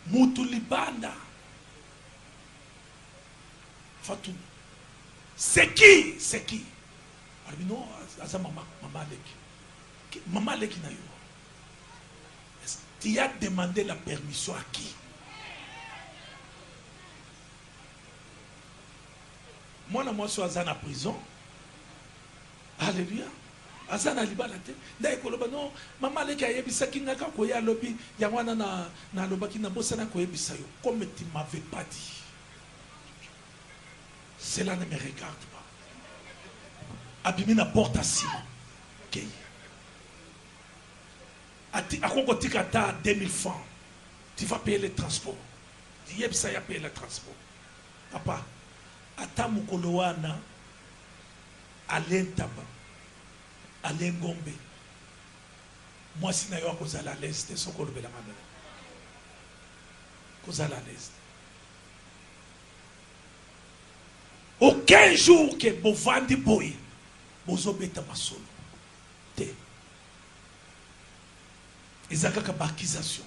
mutu libanda Fatou c'est qui alors non asa maman leki na yo tu as demandé la permission à qui moi so aza na prison alléluia aza na libala te ndai koloba non mama leki ayebisaki ngaka koya lobi yango wana na lobaki na bosana koyebisa yo comme tu m'avais pas dit. Cela ne me regarde pas. Abimina porte à Simon. Okay. À quoi tu as 2000 francs, tu vas payer le transport. Tu vas payer le transport. Papa, ata mukolowana, alentaba, alengombe. Moi, si nayo kozala l'est, sokolo bela mamela. Kozala l'est. Aucun jour que Bovandi Boy, Bozobeta Masolo. Te. Ezakaka bakisation.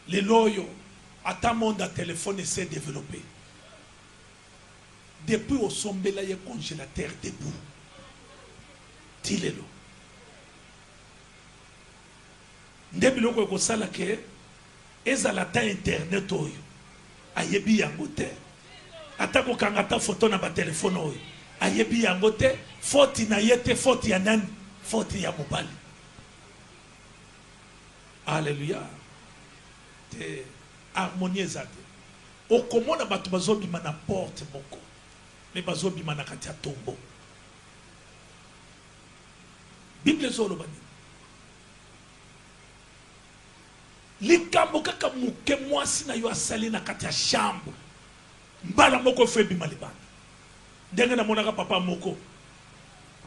Les loyaux, à ta monde à téléphone essaie de développer. Depuis au sommet là, il y a un congélateur debout. Tilelo. Ndebiloko ekosala ke ezalata internet oyo ayebi yango te atako kangata photo na ba telefone oyo ayebi yango te faute na yete faute ya nani faute ya mobali. Alléluia. Te harmonie ezate. Okomona bato bazobima na porte moko. Mais bazobima na kati ya tombo. Bible zoloba nini? Likambo kaka muke mwasi na yo asali na kati ya chambre. Mbala moko fe bima libanda. Ndenge na monaka papa moko.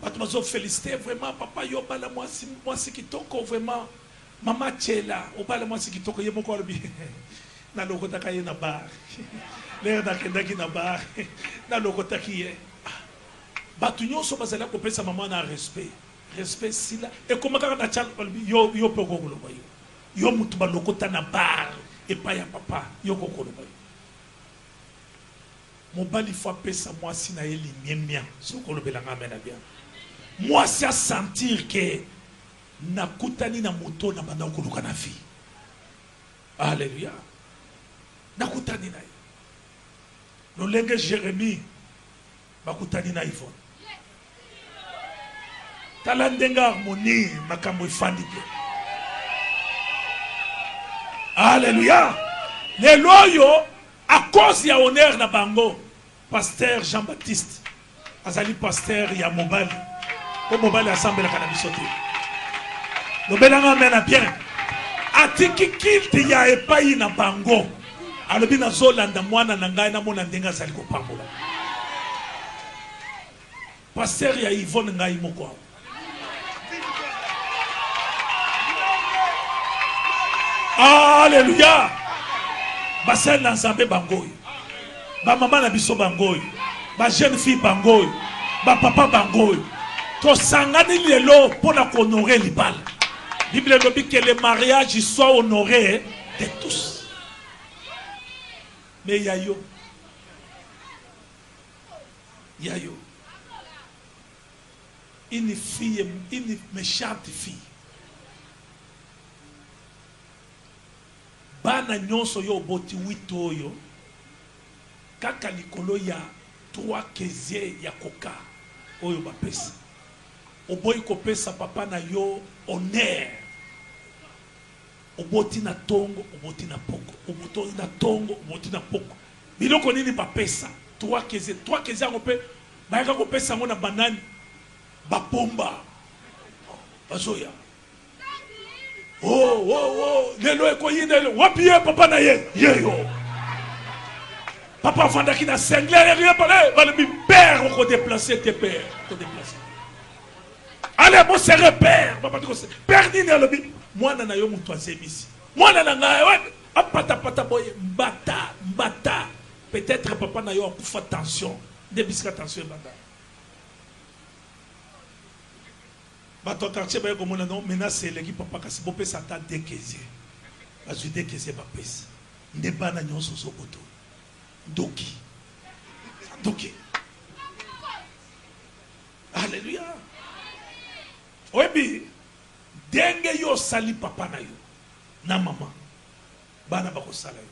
Bato bazo féliciter vraiment papa yo bala mwasi kitoko vraiment. Mama chela obala mwasi kitoko ye moko alobi. Na lokota kaye na bar. L'air da kendaki na bar. Na lokota kiye. Bato nyonso bazala kopesa maman na respect. Respect sila. Et comment kaka na chal yo poko koloba yo. Yo mutu ba lokota na bar et pas ya papa yo kokoloba yo. Mobali faut pesa mwasi na eli miemia. So kolobela ngamena bien. Mwasi a sentir que na kutani na moto na banda okoluka na vie. Alléluia. Na kutani na ye. Lolenge Jérémie bakutani na Yvonne. Talandenga harmonie makambo ifandi bien. Alléluia. Les loyaux à cause ya honneur na bango. Pasteur Jean-Baptiste azali pasteur ya mobali. Ko mobali assemble la kanabisote. Lobelanga mena bien. Atiki kilte ya epai na bango. Alobi na zolanda mwana na ngai na mona ndenga azali ko pambola. Pasteur ya Yvonne ngai moko. Alléluia. Basel na nzambe bangoy. Ba maman na biso bangoy. Ba jeune fille bangoy. Ba papa bangoy. To sangani lelo pour la honorer libal. Bible dit que le mariage soit honoré de tous. Mais yayo. Yayo. Une fille, une méchante fille. Bana nyonso yo boti 8 oyo kaka likolo ya 3 kezie ya koka oyo bapesa oboyi kopesa papa na yo honneur oboti na tongo oboti na poko oboti na tongo oboti na poko biloko nini bapesa 3 kezie ngope bayaka kopesa ngo na banani bapomba bazoya. Oh, lelo ekoyine wapie papa na ye yo. Papa vanda ki na sengle rien parler, va le père on déplacer tes pères, on déplacer. Allez mon serre père, papa ko père ni le bi mwana na yo mutu azemisi. Mwana na ngai apata boy mbata. Peut-être papa na yo akufa attention, débisika attention banda. Bato quartier ba ko mona non menace l'équipe papa kasi bo pesa ta dékezé. Azu dékezé ba pesa. Ndeba na nyonso so boto. Doki. Alléluia. Oyebi denge yo sali papa na yo na mama. Bana bako sala yo.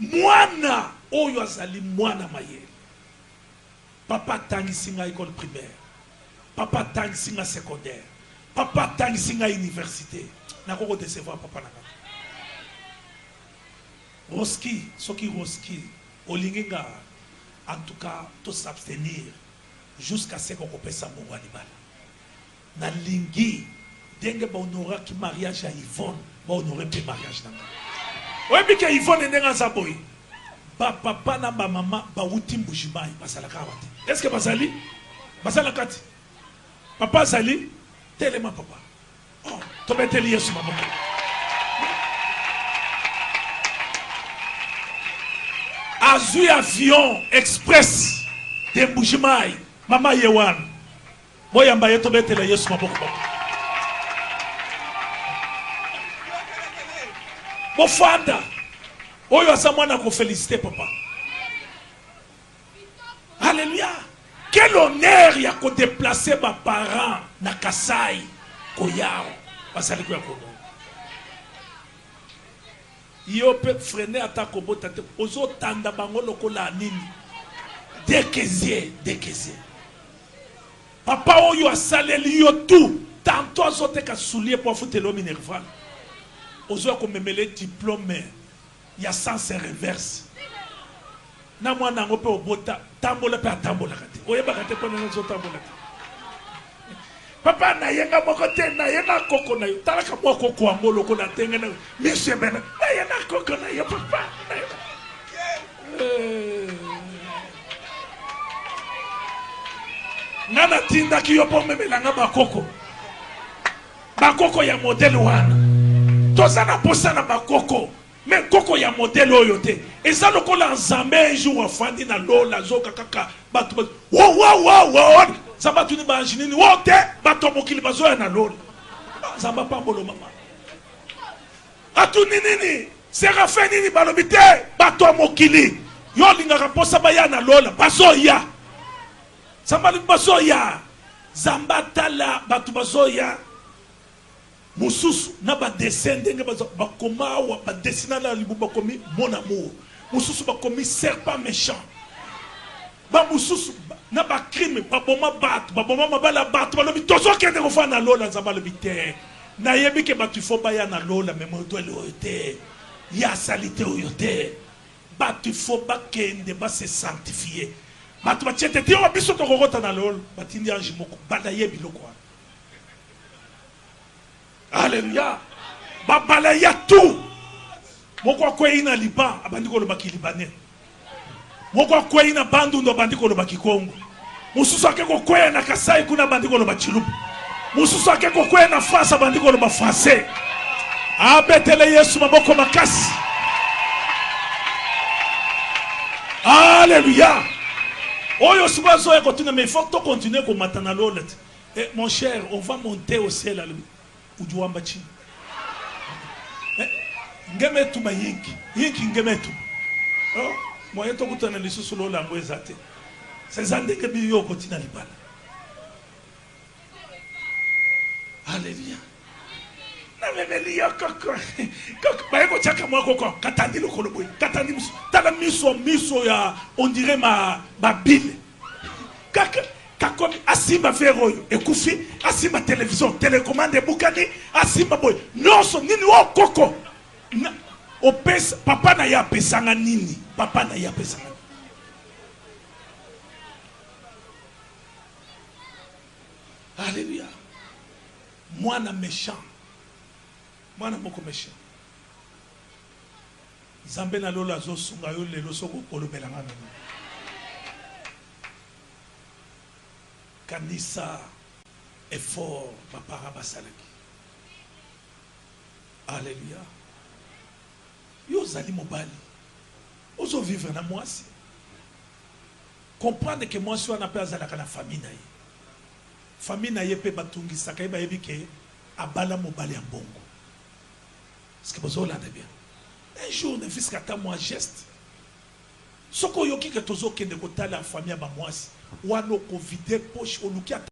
Mwana oyo azali mwana mayele. Papa tangisi nga école primaire. Papa tangisi nga secondaire. Papa tangisi nga université. Nakoko décevoir papa na nga. Roski, soki roski, olinginga, en tout cas, tout s'abstenir jusqu'à ce qu'on puisse s'amourir libala. Na lingi, denge ba honora ki mariage à Yvonne, ba honorer pe mariage na nga. Oyebi ke Yvonne ndenga zaboy. Ba papa na ba mama ba uti mbujimai basala kawati. Est-ce que basali? Basala kati. Papa Zali, tellement papa. Oh, tu vas te lier sur ma maman. Azui avion express de Mbujimai, Mama Yewan. Moi, yamba yeto bete la yesu maboko. Mon fanda, oyo asamwana ko féliciter papa. Alléluia. Quel honneur y a qu'on déplacer ma parents na Kasai koyao basali ko yakono. Yo peut freiner attaque au bout de ozo tanda bango lokola nini. Dékezé. Papa oyo asaleli yo tout. Tantôt azote ka soulier pour foutre l'homme Minerval. Ozo ko memele diplôme. Ya sens reverse. Na mwana ngo pe obota tambola pe atambola kati. Oyeba kati ko na zo tambola. Papa na yenga moko te na yenga koko na yo. Talaka mo koko angolo ko na tenga na. Monsieur bena. Na yenga koko na yo papa. Nana tinda ki yo po memelanga bakoko. Bakoko ya modèle wana. Tozana posa na bakoko. Mais koko ya modèle oyo te. Eza lokola nzambe un jour afandi na lola zoka kaka batu wow. Zamba tuni ba anjinini wo te bato mokili bazoya na lola. Zamba pambolo mama. Atuni nini? Serafe nini balobi te bato mokili. Yo lingaka posa baya na lola bazoya. Zamba bazoya. Zamba tala batu bazoya. Mususu na ba descendre nga ba koma wa ba dessiner na libu ba komi mon amour. Mususu ba komi serpent méchant. Ba mususu na ba crime ba boma bat, ba boma mabala bat, ba lobi tozo kende ko fa na lola nzamba lobi te. Na yebi ke ba tu fo ba ya na lola mais mo to le te. Ya salité o yote. Ba tu fo ba kende ba se sanctifier. Ba tu ba chete ti o biso to kokota na lola, ba tindi anji moko ba da yebi lokwa. Alléluia. Babalaya tout. Moko kwe ina Liban, abandiko lo baki Libanais. Moko kwe ina Bandundu, abandiko lo baki Congo. Mususu akeko kwe na Kasai kuna abandiko lo baki Chilubu. Mususu akeko kwe na France, abandiko lo baki Français. Abetele Yesu maboko makasi. Alléluia. Oyo subazo ya continue, mais il faut que tu continues comme matana lolet. Et mon cher, on va monter au ciel à lui. Ujuamba chini. Ngeme tu ba yinki ngeme tu. Oh, moi to kutana lisusu lo lango ezate. Sezande ke bi yo kotina libala. Alléluia. Na memeli yo koko. Koko ba yeko chaka mo koko katandi lo koloboy. Katandi miso. Tala miso ya on dirait ma bile. Kaka kakomi asimba veroyo ekufi asimba télévision télécommande bukani asimba boy noso nini o koko na opesa papa na ya pesanga nini papa na ya pesanga alléluia mwana méchant mwana moko méchant zambe na lola zo sunga yo lelo soko kolobela ngana Kanisa est fort, papa Rabasalaki. Alléluia. Yo zali mobali. Ozo vivre na mwasi. Comprendre que mwasi wana pe azalaka na famille na ye. Famille na ye pe batungi saka ba yebi ke abala mobali ya mbongo. Est-ce que vous avez bien? Un jour ne fils kata moi geste. Soko yoki ke tozo kende kotala famille ba mwasi. Wano ko vide poche oluki